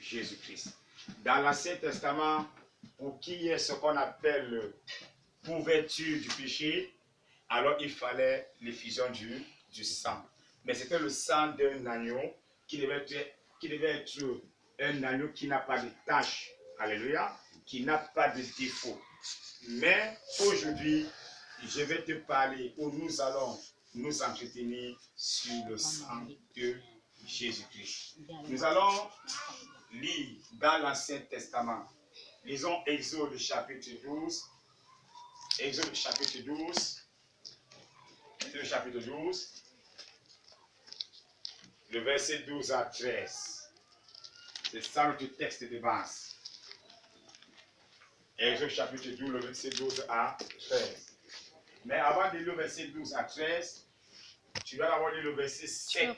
Jésus-Christ. Dans l'Ancien Testament, pour qu'il y ait ce qu'on appelle couverture du péché, alors il fallait l'effusion du sang. Mais c'était le sang d'un agneau qui devait être un agneau qui n'a pas de tache. Alléluia. Qui n'a pas de défaut. Mais aujourd'hui, je vais te parler où nous allons nous entretenir sur le sang de Jésus-Christ. Nous allons lire dans l'Ancien Testament. Lisons Exode chapitre 12. Exode chapitre 12. Exode chapitre 12. Le verset 12 à 13. C'est ça notre texte de base. Exode chapitre 12, le verset 12 à 13. Mais avant de lire le verset 12 à 13, tu dois d'abord lire le verset 7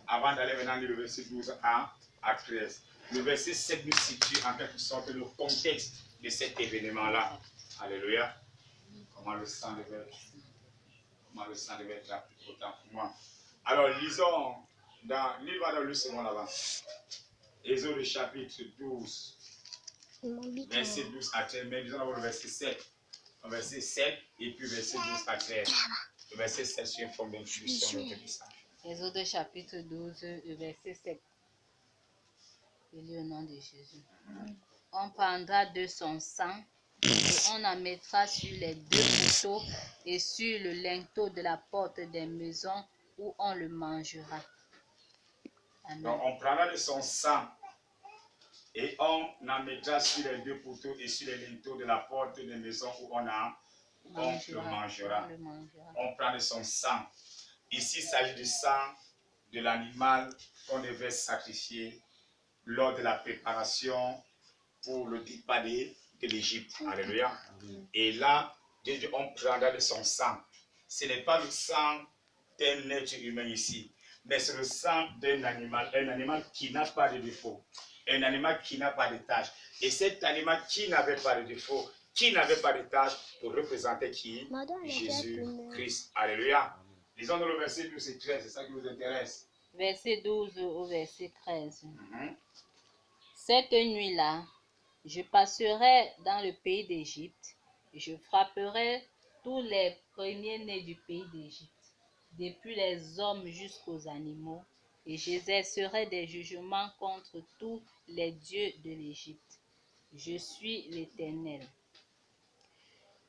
avant d'aller maintenant lire le verset 12 à 13. Le verset 7 nous situe en quelque sorte le contexte de cet événement-là. Alléluia. Comment le sang devait être autant pour moi. Alors lisons dans le second avant. Exode chapitre 12. Verset 12 à 13. Mais lisons d'abord le verset 7. Le verset 7 et puis verset 12 à 13. Le verset 7 sur une forme d'introduction de notre message. Exode chapitre 12, le verset 7. Je lis au nom de Jésus. On prendra de son sang et on en mettra sur les deux poteaux et sur le linteau de la porte des maisons où on le mangera. Amen. Donc on prendra de son sang et on en mettra sur les deux poteaux et sur les linteaux de la porte des maisons où on le mangera. On prend de son sang. Ici, il s'agit du sang de l'animal qu'on devait sacrifier lors de la préparation pour le départ de l'Égypte. Alléluia. Et là, Dieu dit, on prendra de son sang. Ce n'est pas le sang d'un être humain ici, mais c'est le sang d'un animal, un animal qui n'a pas de défaut, un animal qui n'a pas de tâche. Et cet animal qui n'avait pas de défaut, qui n'avait pas de tâche, pour représenter qui? Jésus-Christ. Alléluia. Lisons dans le verset 12 et 13, c'est ça qui nous intéresse. Verset 12 au verset 13. Cette nuit-là, je passerai dans le pays d'Égypte et je frapperai tous les premiers-nés du pays d'Égypte, depuis les hommes jusqu'aux animaux, et j'exercerai des jugements contre tous les dieux de l'Égypte. Je suis l'Éternel.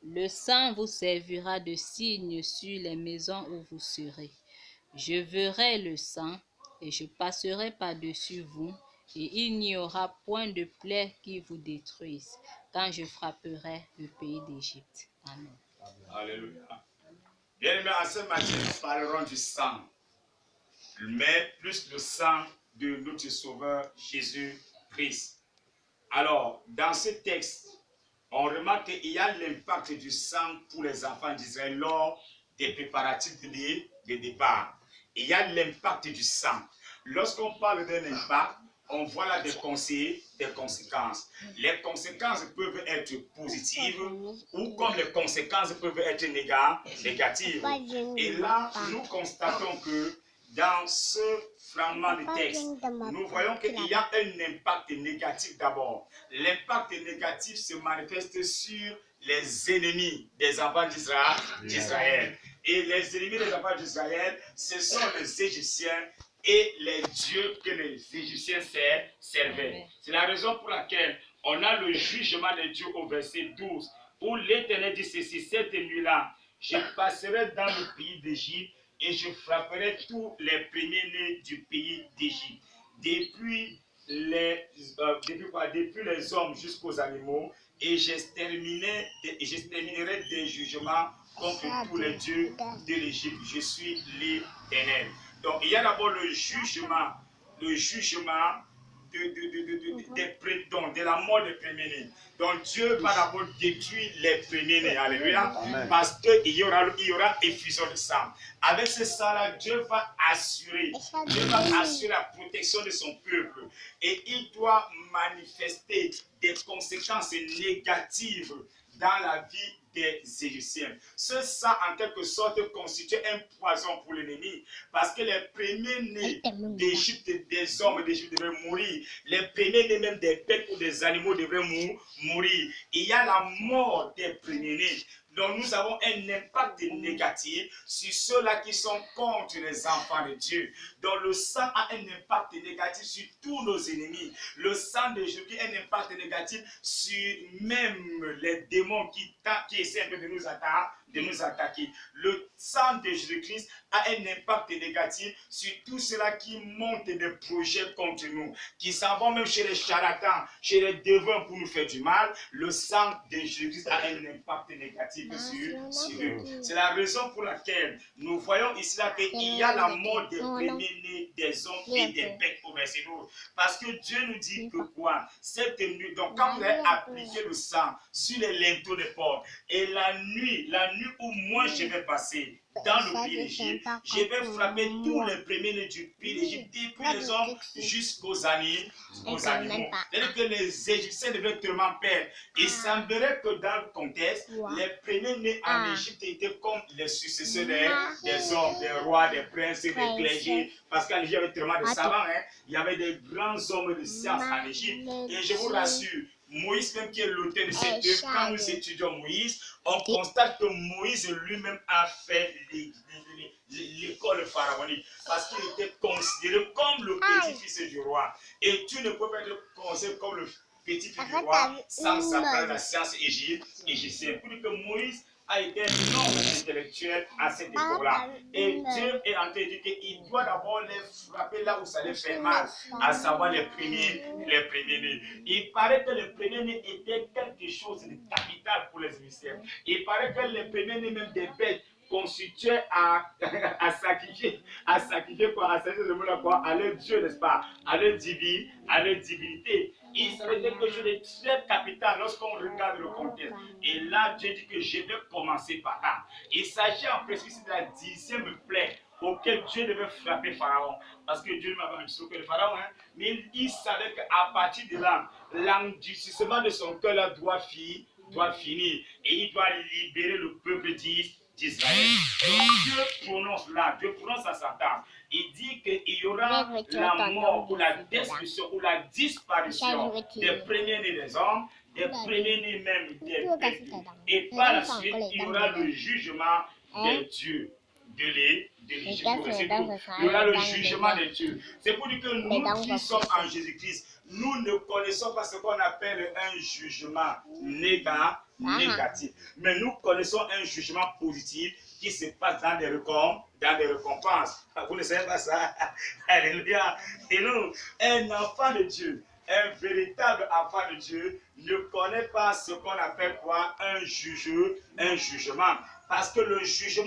Le sang vous servira de signe sur les maisons où vous serez. Je verrai le sang et je passerai par-dessus vous, et il n'y aura point de plaie qui vous détruise quand je frapperai le pays d'Égypte. Amen. Alléluia. Bien-aimés, en ce matin, nous parlerons du sang, mais plus le sang de notre Sauveur Jésus-Christ. Alors, dans ce texte, on remarque qu'il y a l'impact du sang pour les enfants d'Israël lors des préparatifs de départ. Il y a l'impact du sang. Lorsqu'on parle d'un impact, on voit là des conséquences. Les conséquences peuvent être positives ou comme les conséquences peuvent être négatives. Et là, nous constatons que dans ce fragment de texte, nous voyons qu'il y a un impact négatif d'abord. L'impact négatif se manifeste sur les ennemis des enfants d'Israël. Et les ennemis des enfants d'Israël, ce sont les Égyptiens et les dieux que les Égyptiens servaient. C'est la raison pour laquelle on a le jugement de Dieu au verset 12, où l'Éternel dit ceci: cette nuit-là, je passerai dans le pays d'Égypte et je frapperai tous les premiers-nés du pays d'Égypte, depuis les hommes jusqu'aux animaux, et j'exterminerai des jugements contre tous les dieux de l'Égypte. Je suis l'Éternel. Donc il y a d'abord le jugement de la mort des premiers-nés. Donc Dieu va d'abord détruire les premiers-nés. Alléluia. Parce qu'il y aura effusion de sang. Avec ce sang-là, Dieu va assurer la protection de son peuple. Et il doit manifester des conséquences négatives dans la vie des Égyptiens. Ce sang, en quelque sorte, constituait un poison pour l'ennemi, parce que les premiers-nés d'Égypte, des hommes d'Égypte devaient mourir. Les premiers-nés même des bêtes ou des animaux devaient mourir. Il y a la mort des premiers-nés. Donc nous avons un impact négatif sur ceux-là qui sont contre les enfants de Dieu. Donc le sang a un impact négatif sur tous nos ennemis. Le sang de Jésus a un impact négatif sur même les démons qui essaient de nous attaquer. Le sang de Jésus-Christ a un impact négatif sur tout cela qui monte des projets contre nous, qui s'en vont même chez les charlatans, chez les devins pour nous faire du mal. Le sang de Jésus-Christ a un impact négatif sur eux. C'est la raison pour laquelle nous voyons ici qu'il y a la mort des premiers-nés des hommes et des bêtes au verset 12. Parce que Dieu nous dit que quoi? Cette nuit, donc quand vous avez appliqué le sang sur les linteaux des portes, et la nuit où moi je vais passer dans le pays d'Égypte, je vais frapper tous les premiers-nés du pays d'Égypte, depuis les hommes jusqu'aux animaux. C'est-à-dire que les Égyptiens devaient tellement peur. Il semblerait que dans le contexte, les premiers-nés en Égypte étaient comme les successeurs des hommes, des rois, des princes, des clergés. Parce qu'en Égypte, il y avait tellement de savants. Il y avait des grands hommes de science en Égypte. Et je vous rassure, Moïse, même qui est l'auteur de cette œuvre, quand nous étudions Moïse, on constate que Moïse lui-même a fait l'école pharaonique parce qu'il était considéré comme le petit-fils du roi. Et tu ne peux pas être considéré comme le petit-fils du roi sans savoir la science égyptienne. Pour dire que Moïse a été un homme intellectuel à cette époque-là. Et Dieu est en train de dire qu'il doit d'abord les frapper là où ça les fait mal, à savoir les premiers-nés. Il paraît que les premiers-nés étaient quelque chose de capital pour les Égyptiens. Il paraît que les premiers-nés même des bêtes constituaient à sacrifier quoi, à leur Dieu, n'est-ce pas, à leur divinité. Il s'agit de quelque chose de très capital lorsqu'on regarde le contexte. Et là, Dieu dit que je vais commencer par là. Il s'agit en principe de la 10e plaie auquel Dieu devait frapper Pharaon. Parce que Dieu ne m'avait pas dit que le Pharaon, mais il savait qu'à partir de là, l'endurcissement de son cœur là doit finir. Et il doit libérer le peuple d'Israël. Donc Dieu prononce sa sentence. Il dit qu'il y aura la mort ou la destruction ou la disparition des premiers-nés des hommes, des premiers-nés même des bêtes. Et par la suite, il y aura le jugement des dieux de l'Égypte. Il y aura le jugement des dieux. C'est pour dire que nous qui sommes en Jésus-Christ, nous ne connaissons pas ce qu'on appelle un jugement négatif. Mais nous connaissons un jugement positif qui se passe dans des récompenses. Vous ne savez pas ça? Alléluia. Et nous, un enfant de Dieu, un véritable enfant de Dieu, ne connaît pas ce qu'on appelle quoi? Un jugement. Parce que le jugement